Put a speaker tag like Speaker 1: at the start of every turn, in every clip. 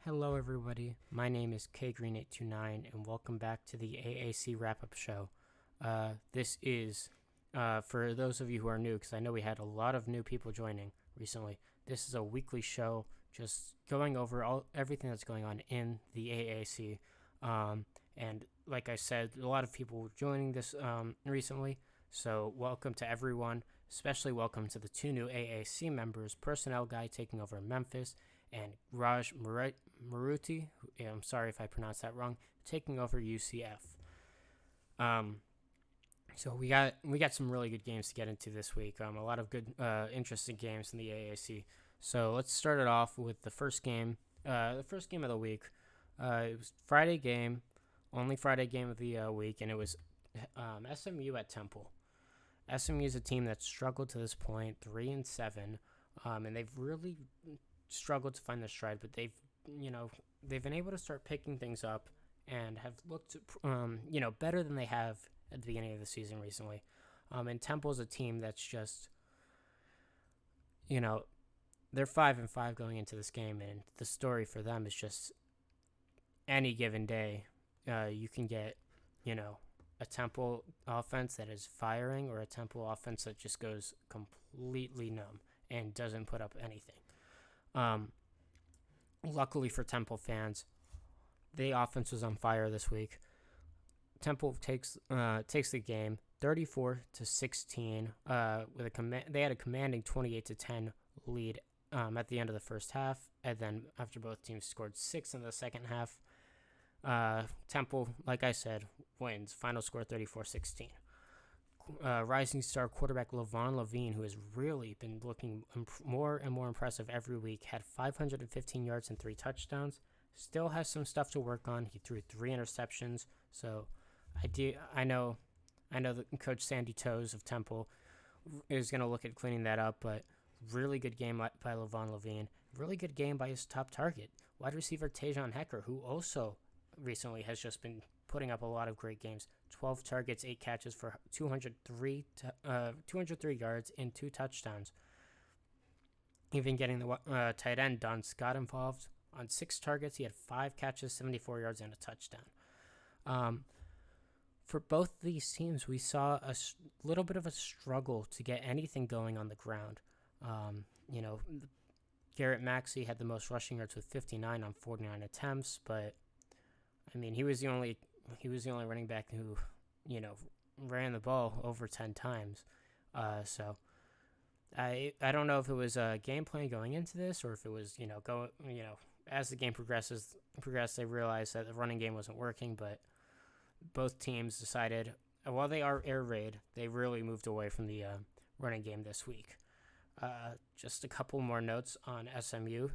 Speaker 1: Hello, everybody. My name is KGreen829, and welcome back to the AAC Wrap-Up Show. This is, for those of you who are new, because I know we had a lot of new people joining recently, this is a weekly show just going over everything that's going on in the AAC. And like I said, a lot of people joining this recently, so welcome to everyone. Especially welcome to the two new AAC members, Personnel Guy taking over Memphis, and Raj Maruti, I'm sorry if I pronounced that wrong, taking over UCF. So we got some really good games to get into this week. A lot of good, interesting games in the AAC. So let's start it off with the first game. The first game of the week. It was Friday game, only Friday game of the week, and it was SMU at Temple. SMU is a team that struggled to this point, 3-7, and they've really struggled to find their stride. But they've been able to start picking things up and have looked, better than they have at the beginning of the season recently. And Temple's a team that's just, they're 5-5 going into this game, and the story for them is just any given day, you can get, a Temple offense that is firing or a Temple offense that just goes completely numb and doesn't put up anything. Luckily for Temple fans, the offense was on fire this week. Temple takes the game 34-16 with they had a commanding 28-10 lead at the end of the first half, and then after both teams scored 6 in the second half, Temple, like I said, wins. Final score 34-16. Rising star quarterback Levon Levine, who has really been looking more and more impressive every week, had 515 yards and 3 touchdowns. Still has some stuff to work on. He threw 3 interceptions. So I know that Coach Sandy Toes of Temple is going to look at cleaning that up, but really good game by Levon Levine. Really good game by his top target, wide receiver Tajon Hecker, who also recently has just been putting up a lot of great games. 12 targets, 8 catches for 203 yards and 2 touchdowns. Even getting the tight end Dunce got involved on 6 targets. He had 5 catches, 74 yards, and a touchdown. For both these teams, we saw a little bit of a struggle to get anything going on the ground. Garrett Maxey had the most rushing yards with 59 on 49 attempts, but I mean, he was the only running back who, ran the ball over 10 times. So I don't know if it was a game plan going into this, or if it was, as the game progressed, they realized that the running game wasn't working. But both teams decided, while they are air raid, they really moved away from the running game this week. Just a couple more notes on SMU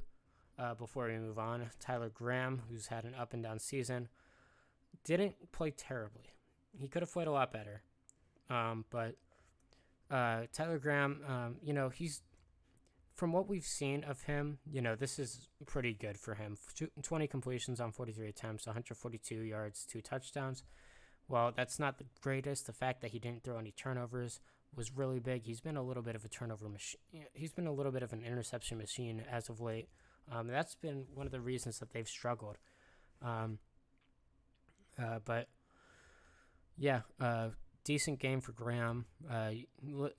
Speaker 1: before we move on. Tyler Graham, who's had an up and down season, didn't play terribly. He could have played a lot better. But Tyler Graham, he's, from what we've seen of him, this is pretty good for him. 20 completions on 43 attempts, 142 yards, 2 touchdowns. Well, that's not the greatest. The fact that he didn't throw any turnovers was really big. He's been a little bit of a turnover machine. He's been a little bit of an interception machine as of late. That's been one of the reasons that they've struggled. But yeah, decent game for Graham.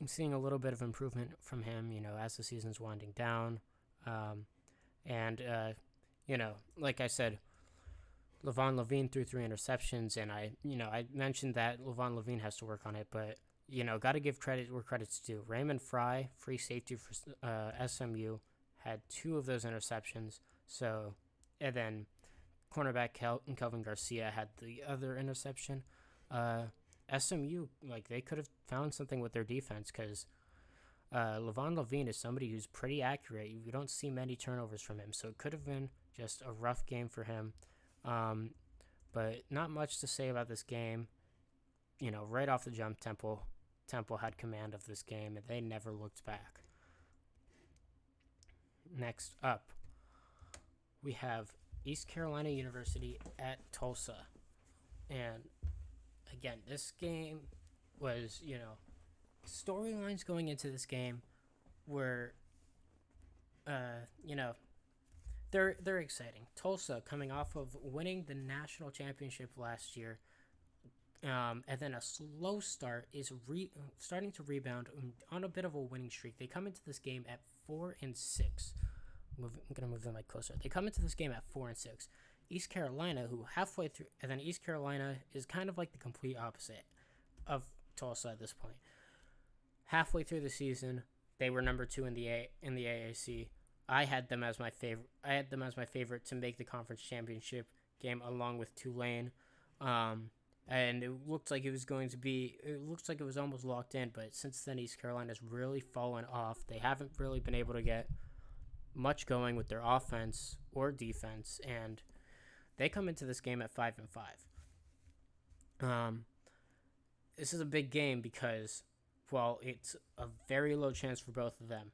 Speaker 1: Seeing a little bit of improvement from him, as the season's winding down. Like I said, Levon Levine threw 3 interceptions, and I mentioned that Levon Levine has to work on it, but got to give credit where credit's due. Raymond Fry, free safety for SMU, had 2 of those interceptions. So, and then cornerback Kelvin Garcia had the other interception. SMU, they could have found something with their defense, because Levon Levine is somebody who's pretty accurate. You don't see many turnovers from him, so it could have been just a rough game for him. But not much to say about this game. Right off the jump, Temple had command of this game, and they never looked back. Next up, we have East Carolina University at Tulsa. And again, this game was, storylines going into this game were, they're exciting. Tulsa coming off of winning the national championship last year, and then a slow start is starting to rebound on a bit of a winning streak. They come into this game at 4-6. I'm gonna move the mic closer. They come into this game at 4-6. East Carolina, who halfway through, and then East Carolina is kind of like the complete opposite of Tulsa at this point. Halfway through the season, they were number 2 in the AAC. I had them as my favorite to make the conference championship game, along with Tulane. And it looked like it was going to be. It looks like it was almost locked in, but since then, East Carolina's really fallen off. They haven't really been able to get much going with their offense or defense, and they come into this game at 5-5. This is a big game because, well, it's a very low chance for both of them.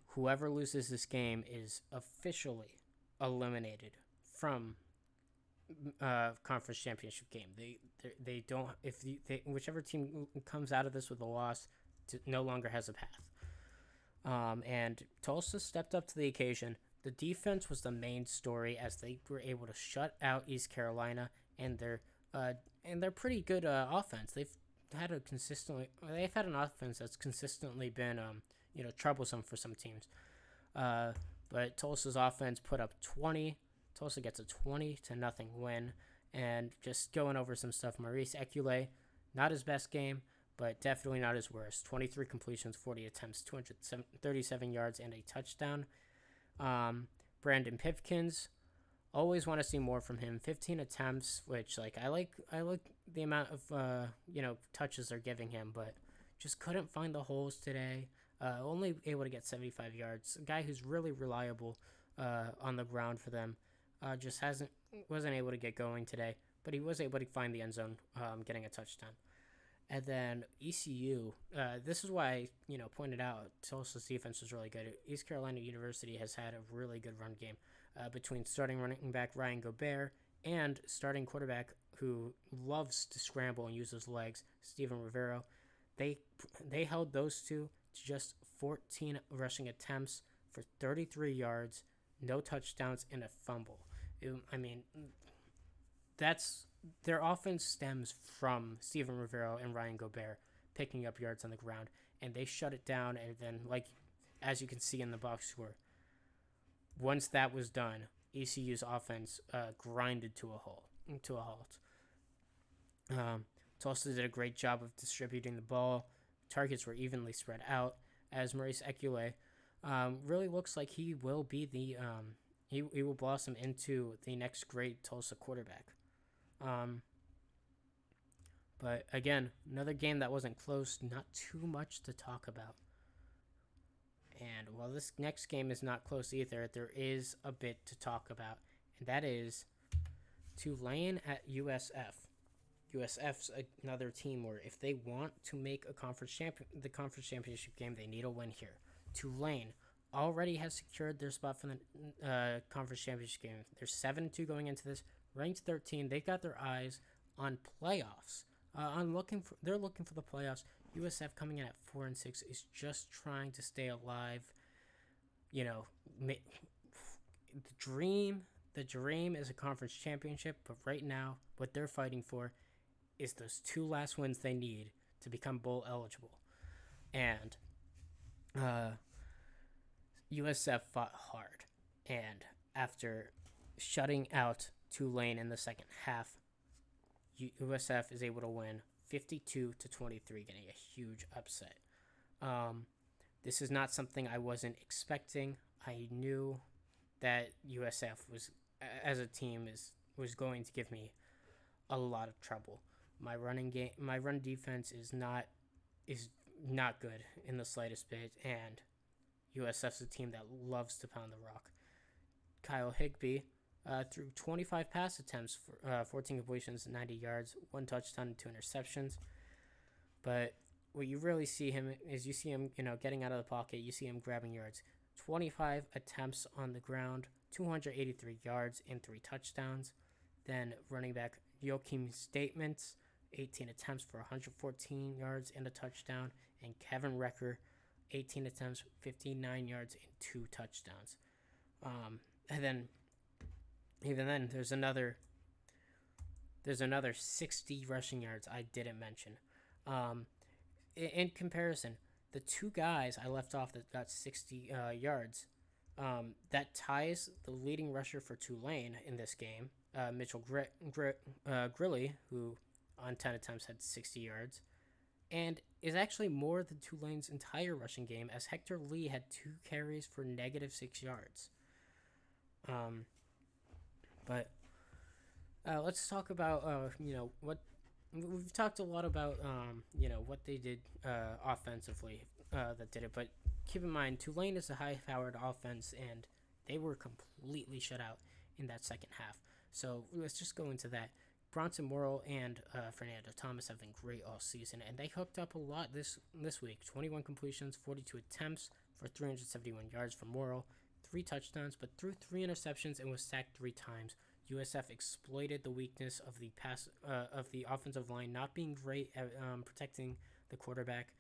Speaker 1: Whoever loses this game is officially eliminated from conference championship game. They don't, whichever team comes out of this with a loss no longer has a path. And Tulsa stepped up to the occasion. The defense was the main story as they were able to shut out East Carolina and their pretty good offense. They've had an offense that's consistently been troublesome for some teams. But Tulsa's offense put up 20. Tulsa gets a 20-0 win. And just going over some stuff, Maurice Ecule, not his best game, but definitely not his worst. 23 completions, 40 attempts, 237 yards, and a touchdown. Brandon Pipkins, always want to see more from him. 15 attempts, which I like the amount of touches they're giving him, but just couldn't find the holes today. Only able to get 75 yards. A guy who's really reliable on the ground for them. Just wasn't able to get going today, but he was able to find the end zone, getting a touchdown. And then ECU, this is why I pointed out Tulsa's defense was really good. East Carolina University has had a really good run game between starting running back Ryan Gobert and starting quarterback who loves to scramble and use his legs, Steven Rivero. They held those two to just 14 rushing attempts for 33 yards, no touchdowns, and a fumble. That's their offense stems from Steven Rivero and Ryan Gobert picking up yards on the ground, and they shut it down. And then, as you can see in the box score, once that was done, ECU's offense grinded to a halt. Tulsa did a great job of distributing the ball. Targets were evenly spread out, as Maurice Ecule really looks like he will be he will blossom into the next great Tulsa quarterback. But again, another game that wasn't close, not too much to talk about. And while this next game is not close either, there is a bit to talk about, and that is Tulane at USF. USF's another team where if they want to make the conference championship game, they need a win here. Tulane already has secured their spot for the conference championship game. They're 7-2 going into this, ranked 13. They've got their eyes on playoffs. They're looking for the playoffs. USF coming in at 4-6 is just trying to stay alive. The dream is a conference championship, but right now, what they're fighting for is those 2 last wins they need to become bowl eligible. And USF fought hard, and after shutting out Tulane in the second half, USF is able to win 52-23, getting a huge upset. This is not something I wasn't expecting. I knew that USF was, as a team, was going to give me a lot of trouble. My run defense is not good in the slightest bit, and USF's a team that loves to pound the rock. Kyle Higbee threw 25 pass attempts for 14 completions, 90 yards, 1 touchdown, and 2 interceptions. But what you really see him is getting out of the pocket. You see him grabbing yards. 25 attempts on the ground, 283 yards, and 3 touchdowns. Then running back Joachim Statements, 18 attempts for 114 yards and a touchdown. And Kevin Recker, 18 attempts, 59 yards, and 2 touchdowns. And then even then, there's another 60 rushing yards I didn't mention. Um, in comparison, the two guys I left off that got 60 yards, that ties the leading rusher for Tulane in this game, Mitchell Grilly, who on 10 attempts had 60 yards, and is actually more than Tulane's entire rushing game, as Hector Lee had 2 carries for -6 yards. Um, but let's talk about what we've talked a lot about. What they did offensively that did it, but keep in mind Tulane is a high-powered offense, and they were completely shut out in that second half. So let's just go into that. Bronson Morrill and Fernando Thomas have been great all season, and they hooked up a lot this week. 21 completions, 42 attempts for 371 yards for Morrill, 3 touchdowns, but threw 3 interceptions and was sacked 3 times. USF exploited the weakness of the offensive line not being great at protecting the quarterback.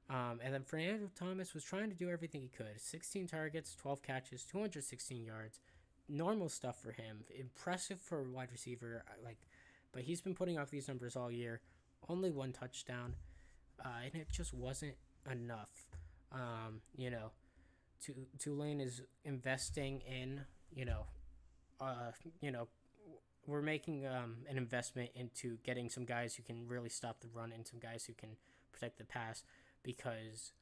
Speaker 1: And then Fernando Thomas was trying to do everything he could. 16 targets, 12 catches, 216 yards. Normal stuff for him. Impressive for a wide receiver. But he's been putting off these numbers all year. Only 1 touchdown. And it just wasn't enough. Tulane is investing in, we're making an investment into getting some guys who can really stop the run and some guys who can protect the pass, because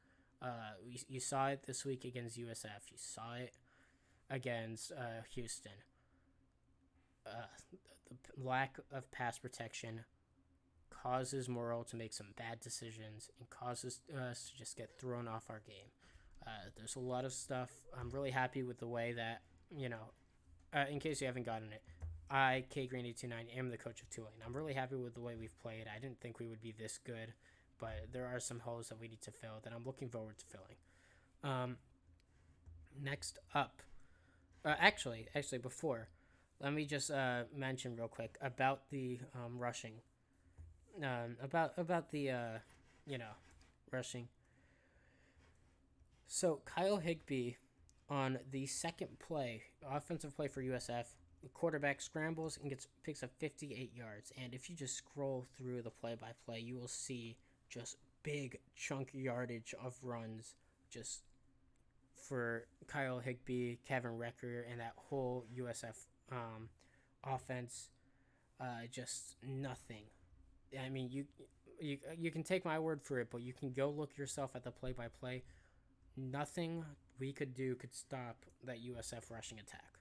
Speaker 1: you saw it this week against USF. You saw it against Houston. The lack of pass protection causes Morrill to make some bad decisions and causes us to just get thrown off our game. There's a lot of stuff. I'm really happy with the way that, in case you haven't gotten it, I, K-Green829, am the coach of Tulane. I'm really happy with the way we've played. I didn't think we would be this good, but there are some holes that we need to fill that I'm looking forward to filling. Next up, actually, before, let me just mention real quick about the rushing. About the rushing. So Kyle Higbee, on the second play, offensive play for USF, the quarterback scrambles and picks up 58 yards. And if you just scroll through the play-by-play, you will see just big chunk yardage of runs just for Kyle Higbee, Kevin Recker, and that whole USF offense. Just nothing. I mean, you can take my word for it, but you can go look yourself at the play-by-play. Nothing we could do could stop that USF rushing attack.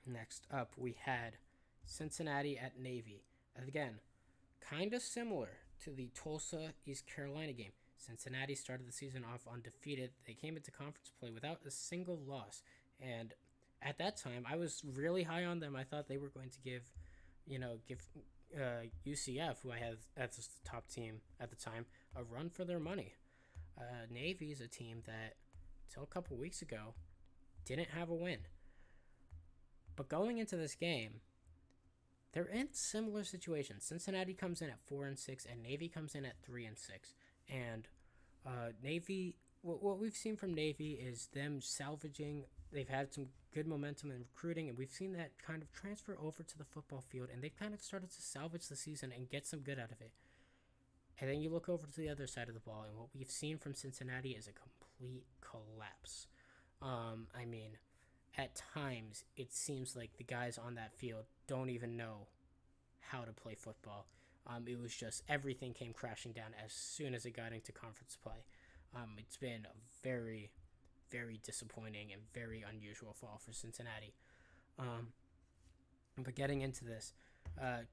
Speaker 1: Next up, we had Cincinnati at Navy. Again, kind of similar to the Tulsa, East Carolina game. Cincinnati started the season off undefeated. They came into conference play without a single loss. And at that time, I was really high on them. I thought they were going to give UCF, who I had as the top team at the time, a run for their money. Navy is a team that, until a couple weeks ago, didn't have a win. But going into this game, they're in similar situations. Cincinnati comes in at 4-6, and Navy comes in at 3-6. And Navy, what we've seen from Navy is them salvaging. They've had some good momentum in recruiting, and we've seen that kind of transfer over to the football field, and they've kind of started to salvage the season and get some good out of it. And then you look over to the other side of the ball, and what we've seen from Cincinnati is a complete collapse. I mean, at times, it seems like the guys on that field don't even know how to play football. It was just everything came crashing down as soon as it got into conference play. It's been a very, very disappointing and very unusual fall for Cincinnati. But getting into this,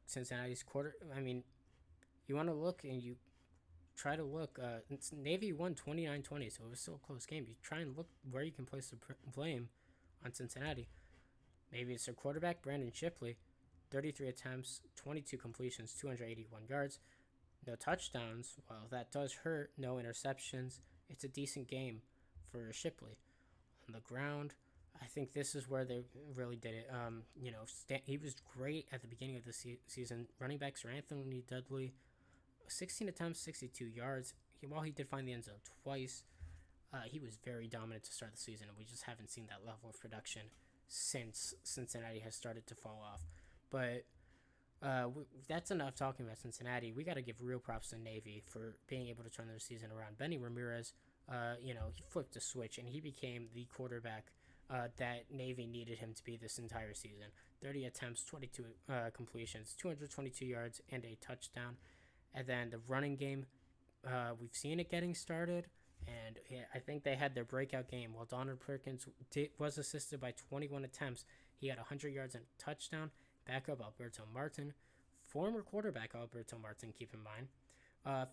Speaker 1: Cincinnati's you want to look and you try to look. Navy won 29-20, so it was still a close game. You try and look where you can place the blame on Cincinnati. Maybe it's their quarterback, Brandon Shipley, 33 attempts, 22 completions, 281 yards, no touchdowns. Well, that does hurt. No interceptions. It's a decent game for Shipley. On the ground, I think this is where they really did it. He was great at the beginning of the season. Running backs are Anthony Dudley, 16 attempts, 62 yards. While he did find the end zone twice, He was very dominant to start the season, and we just haven't seen that level of production since Cincinnati has started to fall off. But that's enough talking about Cincinnati. We got to give real props to Navy for being able to turn their season around. Benny Ramirez, he flipped a switch and he became the quarterback that Navy needed him to be this entire season. 30 attempts, 22 completions, 222 yards, and a touchdown. And then the running game, we've seen it getting started, and I think they had their breakout game. While Donald Perkins was assisted by 21 attempts, he had 100 yards and a touchdown. Backup Alberto Martin, former quarterback Alberto Martin, keep in mind,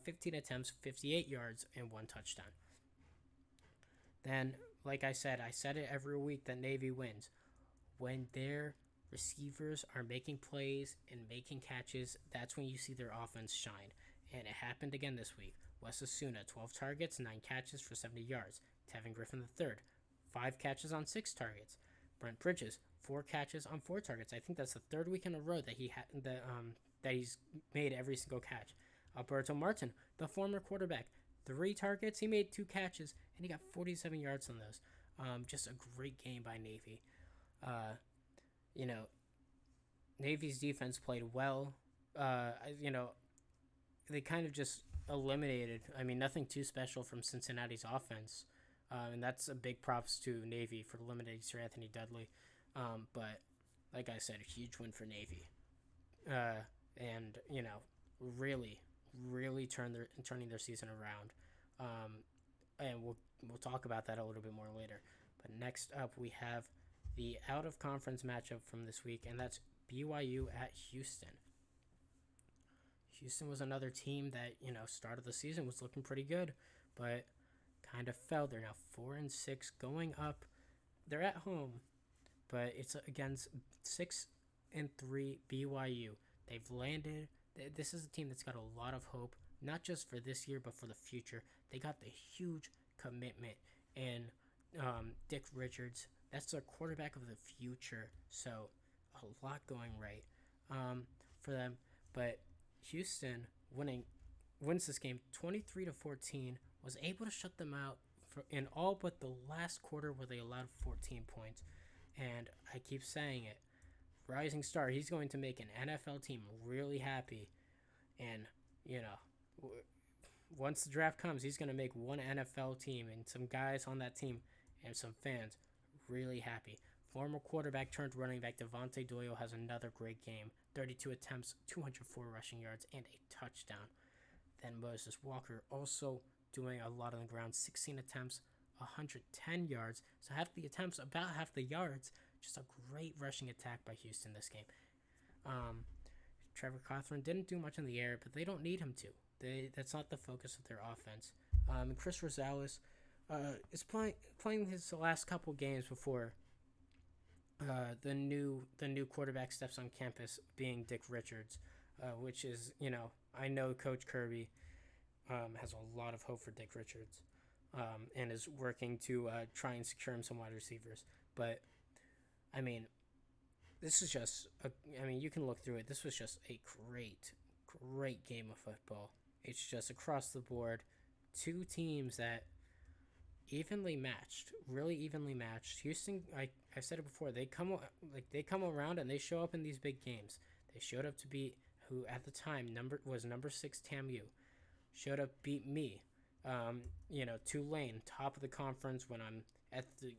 Speaker 1: 15 attempts, 58 yards, and one touchdown. Then, like I said it every week that Navy wins. When their receivers are making plays and making catches, that's when you see their offense shine. And it happened again this week. Wes Asuna, 12 targets, 9 catches for 70 yards. Tevin Griffin III, 5 catches on 6 targets. Brent Bridges, 4 catches on 4 targets. I think that's the third week in a row that he's made every single catch. Alberto Martin, the former quarterback, 3 targets, he made 2 catches, and he got 47 yards on those. Just a great game by Navy. Navy's defense played well. They kind of just eliminated, nothing too special from Cincinnati's offense. And that's a big props to Navy for eliminating Sir Anthony Dudley. But like I said, a huge win for Navy. And really turning their season around. And we'll talk about that a little bit more later. But next up, we have the out-of-conference matchup from this week, and that's BYU at Houston. Houston was another team that, start of the season was looking pretty good, but kind of fell. They're now 4-6 going up. They're at home, but it's against 6-3 BYU. They've landed. This is a team that's got a lot of hope, not just for this year, but for the future. They got the huge commitment in Dick Richards. That's their quarterback of the future. So a lot going right for them. But Houston wins this game 23-14. Was able to shut them out in all but the last quarter where they allowed 14 points. And I keep saying it, rising star. He's going to make an NFL team really happy. And once the draft comes, he's going to make one NFL team and some guys on that team and some fans really happy. Former quarterback turned running back Devontae Doyle has another great game. 32 attempts, 204 rushing yards, and a touchdown. Then Moses Walker also doing a lot on the ground. 16 attempts, 110 yards. So half the attempts, about half the yards. Just a great rushing attack by Houston this game. Trevor Cawthorn didn't do much in the air, but they don't need him to. That's not the focus of their offense. Chris Rosales is playing his last couple games before the new quarterback steps on campus, being Dick Richards, which is, I know Coach Kirby has a lot of hope for Dick Richards and is working to try and secure him some wide receivers. But, this is just, you can look through it. This was just a great game of football. It's just across the board. Two teams that really evenly matched. Houston, I said it before, they come around and they show up in these big games. They showed up to beat who at the time was number 6 TAMU. Showed up, beat me. Tulane, top of the conference when I'm at the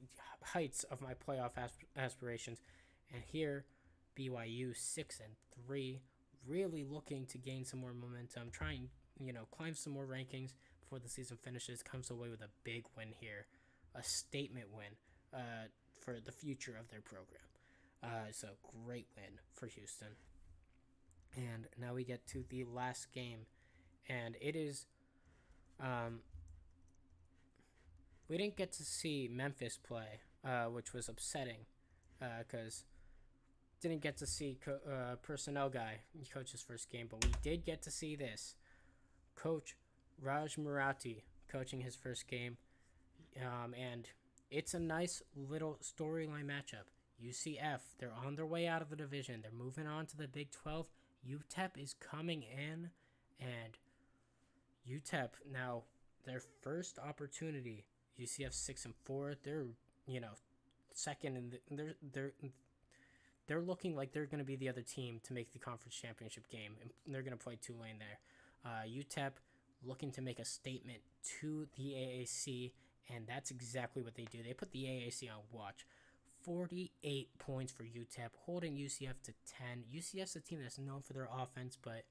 Speaker 1: heights of my playoff aspirations. And here, BYU 6-3, really looking to gain some more momentum, trying, climb some more rankings before the season finishes, comes away with a big win here, a statement win for the future of their program. So great win for Houston. And now we get to the last game, and it is, we didn't get to see Memphis play, which was upsetting, because didn't get to see personnel guy coach his first game, but we did get to see this. Coach Raj Marathi coaching his first game, and it's a nice little storyline matchup. UCF, they're on their way out of the division. They're moving on to the Big 12. UTEP is coming in, and UTEP, now their first opportunity, UCF 6-4. They're second, and they're looking like they're going to be the other team to make the conference championship game, and they're going to play Tulane there. UTEP looking to make a statement to the AAC, and that's exactly what they do. They put the AAC on watch. 48 points for UTEP, holding UCF to 10. UCF's a team that's known for their offense, but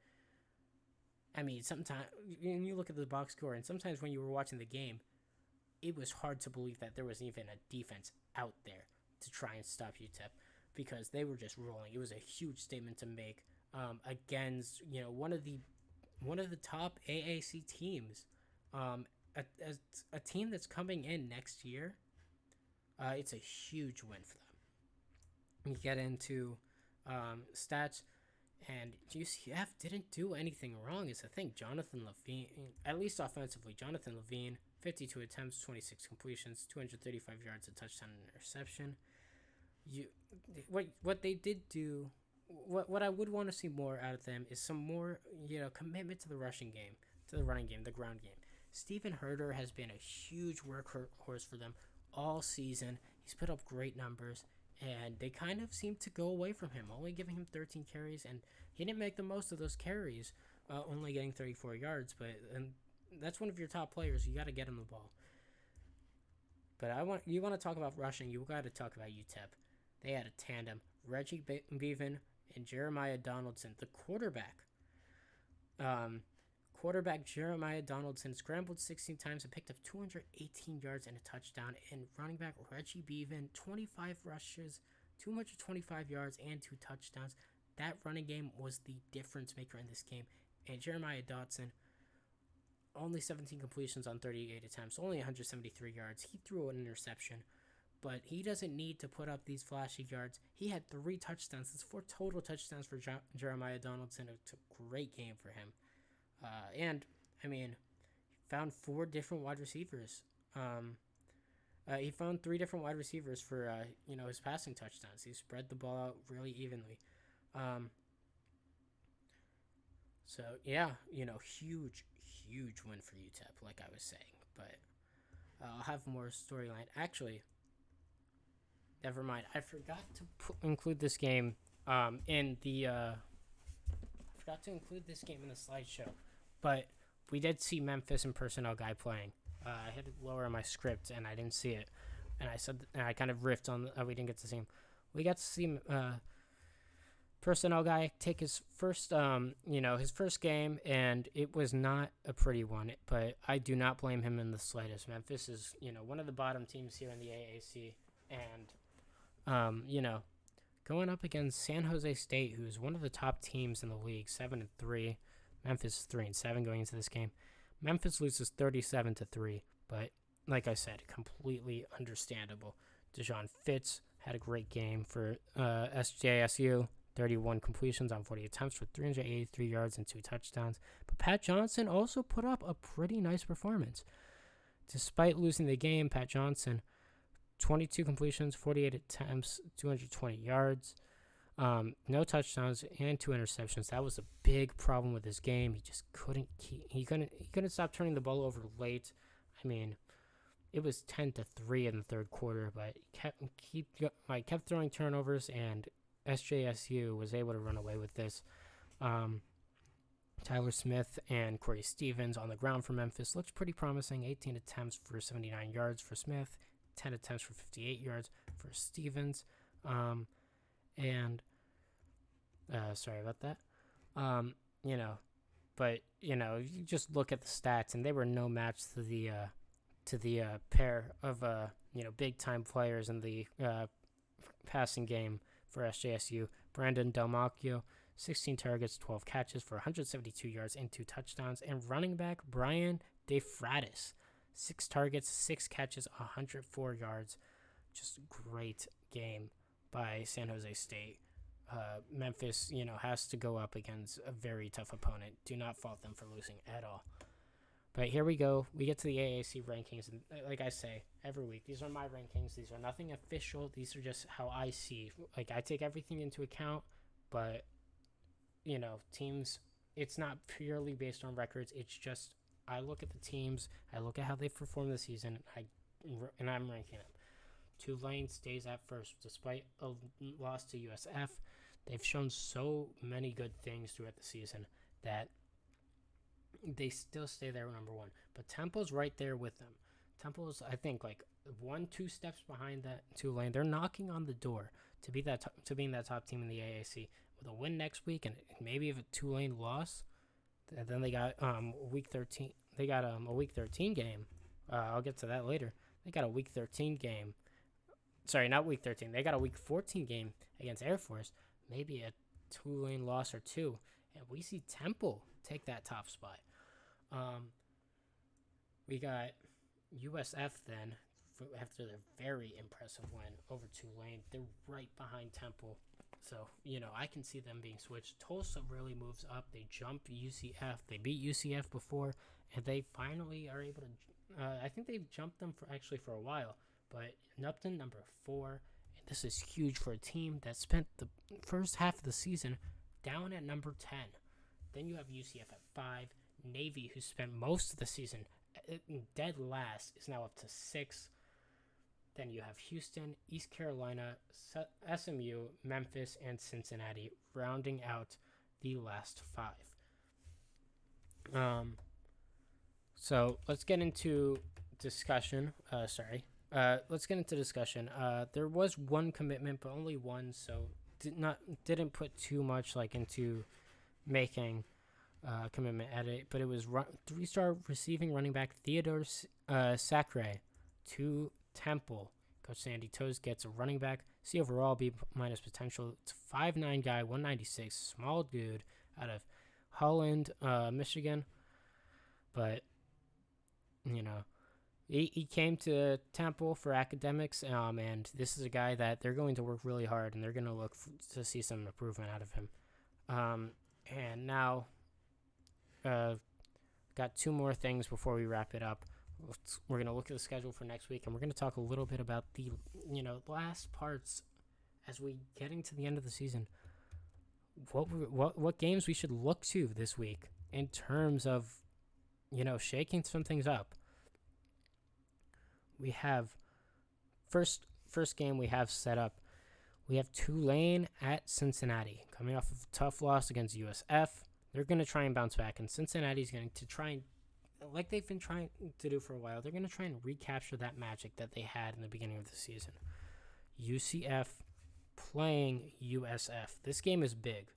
Speaker 1: I mean, sometimes when you look at the box score, and sometimes when you were watching the game, it was hard to believe that there was even a defense out there to try and stop UTEP, because they were just rolling. It was a huge statement to make against one of the top AAC teams, a team that's coming in next year. It's a huge win for them. You get into stats, and UCF didn't do anything wrong, is the thing. Jonathan Levine, at least offensively, 52 attempts, 26 completions, 235 yards, a touchdown, and interception. What they did do, what I would want to see more out of them is some more commitment to the rushing game, to the running game, the ground game. Stephen Herder has been a huge workhorse for them all season. He's put up great numbers, and they kind of seem to go away from him, only giving him 13 carries, and he didn't make the most of those carries, only getting 34 yards, and that's one of your top players. You got to get him the ball. But you want to talk about rushing, you got to talk about UTEP. They had a tandem, Reggie Beaven and Jeremiah Donaldson, the quarterback. Quarterback Jeremiah Donaldson scrambled 16 times and picked up 218 yards and a touchdown. And running back Reggie Beaven, 25 rushes, 225 yards, and 2 touchdowns. That running game was the difference maker in this game. And Jeremiah Dotson, only 17 completions on 38 attempts, only 173 yards. He threw an interception, but he doesn't need to put up these flashy yards. He had 3 touchdowns. That's 4 total touchdowns for Jeremiah Donaldson. It's a great game for him. And, I mean, he found 4 different wide receivers. He found 3 different wide receivers for, his passing touchdowns. He spread the ball out really evenly. So, yeah, huge win for UTEP, like I was saying. But I'll have more storyline. Actually, never mind. I forgot to include this game in the slideshow. But we did see Memphis and personnel guy playing. I had to lower my script, and I didn't see it. And I kind of riffed on we didn't get to see him. We got to see personnel guy take his first game, and it was not a pretty one. But I do not blame him in the slightest. Memphis is, one of the bottom teams here in the AAC, and going up against San Jose State, who's one of the top teams in the league, 7-3. Memphis is 3-7 going into this game. Memphis loses 37-3, but like I said, completely understandable. Dejon Fitz had a great game for SJSU. 31 completions on 40 attempts for 383 yards and 2 touchdowns. But Pat Johnson also put up a pretty nice performance. Despite losing the game, Pat Johnson, 22 completions, 48 attempts, 220 yards. No touchdowns and 2 interceptions. That was a big problem with his game. He just couldn't stop turning the ball over late. I mean, it was 10-3 in the third quarter, but he kept throwing turnovers, and SJSU was able to run away with this. Tyler Smith and Corey Stevens on the ground for Memphis looked pretty promising. 18 attempts for 79 yards for Smith, 10 attempts for 58 yards for Stevens. Sorry about that. But you just look at the stats, and they were no match to the pair of big time players in the passing game for SJSU. Brandon Delmacchio, 16 targets, 12 catches for 172 yards and 2 touchdowns, and running back Brian DeFratis, 6 targets, 6 catches, 104 yards. Just great game by San Jose State. Memphis, has to go up against a very tough opponent. Do not fault them for losing at all. But here we go. We get to the AAC rankings, and like I say every week, these are my rankings. These are nothing official. These are just how I see. Like, I take everything into account, but teams. It's not purely based on records. It's just I look at the teams. I look at how they perform this season. I and I'm ranking them. Tulane stays at first despite a loss to USF. They've shown so many good things throughout the season that they still stay there number one. But Temple's right there with them. Temple's, I think, like 1-2 steps behind that Tulane. They're knocking on the door to be to being that top team in the AAC. With a win next week and maybe if a Tulane loss, then they got week 13. They got a week 13 game. I'll get to that later. They got a week 13 game. Sorry, not week 13. They got a week 14 game against Air Force. Maybe a Tulane loss or two, and we see Temple take that top spot. We got USF then after their very impressive win over Tulane. They're right behind Temple. So, I can see them being switched. Tulsa really moves up. They jump UCF. They beat UCF before, and they finally are able to. I think they've jumped them for a while, but up to number 4. And this is huge for a team that spent the first half of the season down at number 10. Then you have UCF at 5. Navy, who spent most of the season dead last, is now up to 6. Then you have Houston, East Carolina, SMU, Memphis, and Cincinnati rounding out the last 5. So let's get into discussion. Let's get into discussion. There was one commitment, but only one, so didn't put too much into making commitment at it. But it was 3-star receiving running back Theodore Sacre to Temple. Coach Sandy Toes gets a running back. C overall, B- potential. It's a 5'9" guy, 196, small dude out of Holland, Michigan. But, he came to Temple for academics, and this is a guy that they're going to work really hard, and they're going to look to see some improvement out of him. And now, got 2 more things before we wrap it up. We're going to look at the schedule for next week, and we're going to talk a little bit about the, last parts as we getting to the end of the season. What games we should look to this week in terms of, shaking some things up. We have first game we have set up. We have Tulane at Cincinnati, coming off of a tough loss against USF. They're going to try and bounce back, and Cincinnati's going to try and, like they've been trying to do for a while, they're going to try and recapture that magic that they had in the beginning of the season. UCF playing USF. This game is big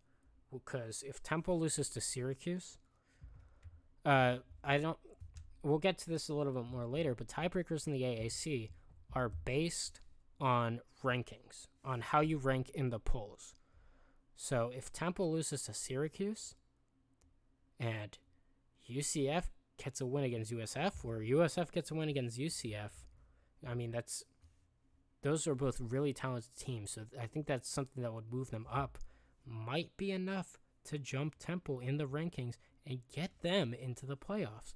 Speaker 1: because if Temple loses to Syracuse, we'll get to this a little bit more later, but tiebreakers in the AAC are based on rankings, on how you rank in the polls. So if Temple loses to Syracuse and UCF gets a win against USF, or USF gets a win against UCF, those are both really talented teams. So I think that's something that would move them up. Might be enough to jump Temple in the rankings and get them into the playoffs.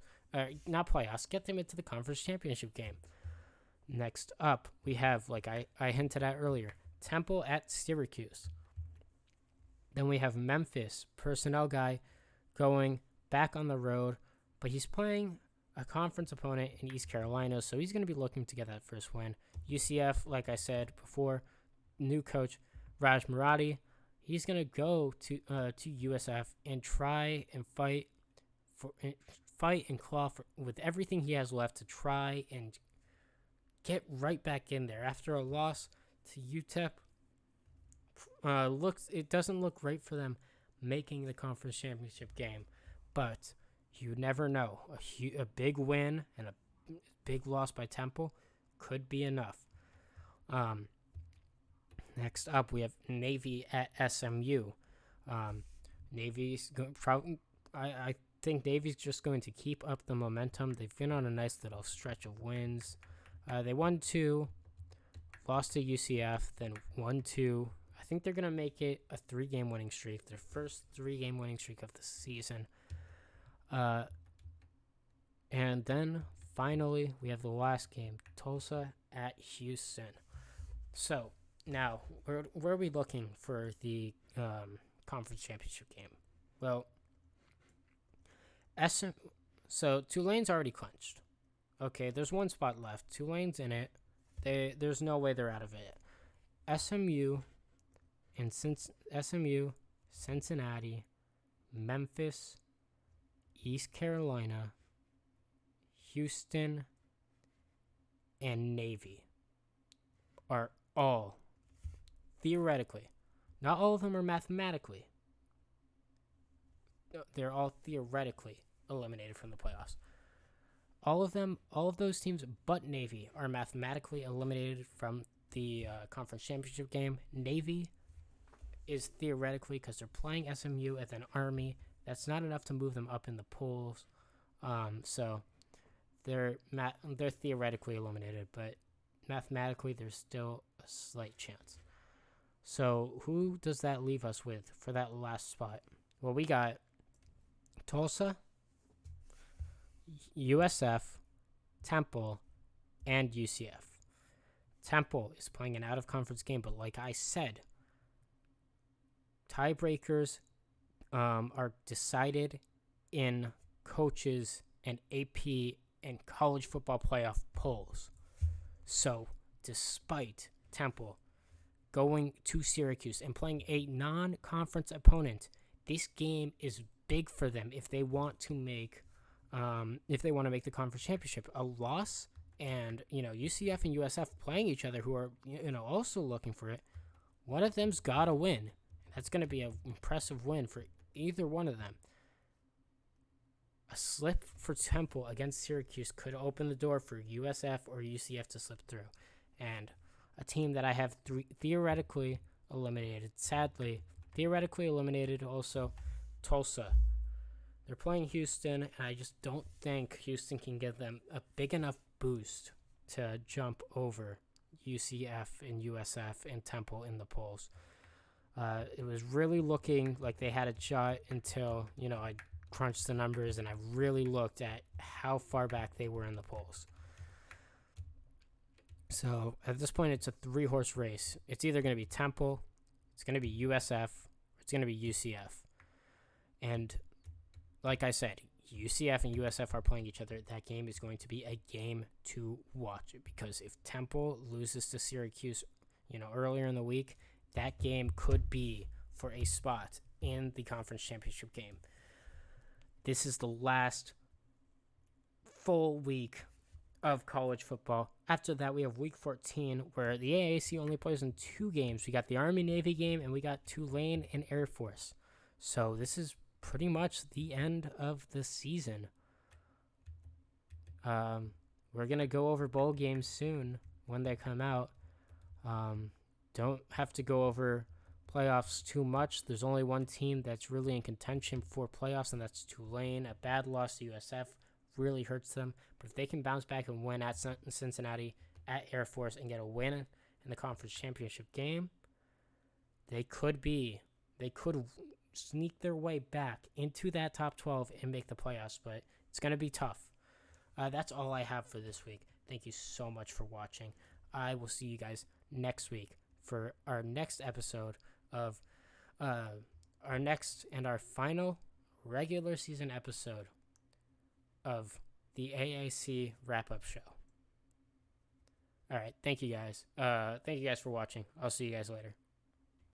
Speaker 1: Not playoffs, get them into the conference championship game. Next up, we have, like I hinted at earlier, Temple at Syracuse. Then we have Memphis, personnel guy, going back on the road, but he's playing a conference opponent in East Carolina, so he's going to be looking to get that first win. UCF, like I said before, new coach Raj Murati, he's going to go to USF and try and fight and claw with everything he has left to try and get right back in there. After a loss to UTEP, it doesn't look great for them making the conference championship game, but you never know. A big win and a big loss by Temple could be enough. Next up, we have Navy at SMU. Navy's probably. I think Navy's just going to keep up the momentum. They've been on a nice little stretch of wins. They won 2, lost to UCF, then won 2. I think they're going to make it a 3-game winning streak, their first 3-game winning streak of the season. And then finally, we have the last game, Tulsa at Houston. So now, where are we looking for the conference championship game? Well, so Tulane's already clinched. Okay, there's one spot left. Tulane's in it. There's no way they're out of it. SMU and SMU, Cincinnati, Memphis, East Carolina, Houston, and Navy are all theoretically, not all of them are mathematically, they're all theoretically eliminated from the playoffs. All of those teams but Navy are mathematically eliminated from the conference championship game. Navy is theoretically, because they're playing SMU and then Army, that's not enough to move them up in the polls. So they're theoretically eliminated, but mathematically there's still a slight chance. So who does that leave us with for that last spot? Well, we got Tulsa, USF, Temple, and UCF. Temple is playing an out-of-conference game, but like I said, tiebreakers are decided in coaches and AP and college football playoff polls. So, despite Temple going to Syracuse and playing a non-conference opponent, this game is big for them if they want to make the conference championship. A loss, and UCF and USF playing each other, who are also looking for it. One of them's got to win. That's going to be an impressive win for either one of them. A slip for Temple against Syracuse could open the door for USF or UCF to slip through. And a team that I have theoretically eliminated, sadly, theoretically eliminated also, Tulsa. They're playing Houston, and I just don't think Houston can give them a big enough boost to jump over UCF and USF and Temple in the polls. It was really looking like they had a shot until, I crunched the numbers and I really looked at how far back they were in the polls. So at this point, it's a 3-horse race. It's either going to be Temple, it's going to be USF, or it's going to be UCF. And like I said, UCF and USF are playing each other. That game is going to be a game to watch, because if Temple loses to Syracuse, earlier in the week, that game could be for a spot in the conference championship game. This is the last full week of college football. After that, we have week 14, where the AAC only plays in 2 games. We got the Army-Navy game, and we got Tulane and Air Force. So this is pretty much the end of the season. We're going to go over bowl games soon when they come out. Don't have to go over playoffs too much. There's only one team that's really in contention for playoffs, and that's Tulane. A bad loss to USF really hurts them. But if they can bounce back and win at Cincinnati, at Air Force, and get a win in the conference championship game, they could sneak their way back into that top 12 and make the playoffs, but it's going to be tough. That's all I have for this week. Thank you so much for watching. I will see you guys next week for our next episode of our final regular season episode of the AAC Wrap-Up Show. All right, thank you guys. Thank you guys for watching. I'll see you guys later.